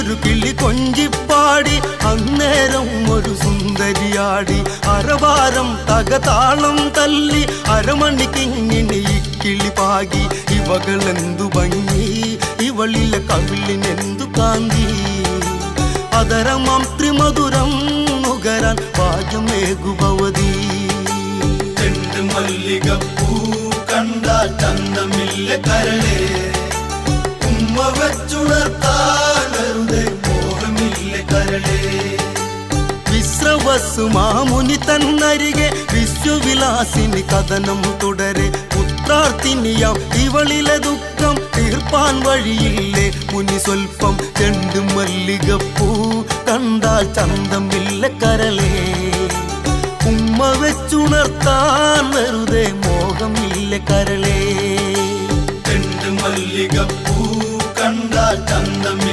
ഒരു കിളി കൊഞ്ചിപ്പാടി അന്നേരം ഒരു സുന്ദരിയാടി അരവാരം തകതാളം തല്ലി അരമണിക്കിങ്ങിനി ഇക്കിളി പാകി ഇവകളെന്തു ഭംഗി ഇവളിലെ കവിളിനെന്തു കാന്തി അതരമാം ത്രിമധുരം നുകരാൻ ഭാഗ്യമേകുഭവതി മല്ലികപ്പൂ കണ്ടാൽ ചന്തമില്ല കരളേ ഉമ്മ വെച്ചുണർത്താനരുതേ മോഹമില്ല കരളേ വിശ്രവസ്സു മാമുനി തന്നരികെ വിശ്വവിലാസിനി കഥനം തുടരെ പുത്രാർത്ഥിനിയാം ഇവളിലെ ദുഃഖം തീർപ്പാൻ വഴിയില്ലേ മുനി സ്വൽപ്പം ചെണ്ടു മല്ലികപ്പൂ കണ്ടാൽ ചന്തമില്ല കരളേ ഉമ്മ വെച്ചുണർത്താൻ വെറുതെ മോഹമില്ല കരളേ മല്ലികപ്പൂ കണ്ടാൽ ചന്തമില്ല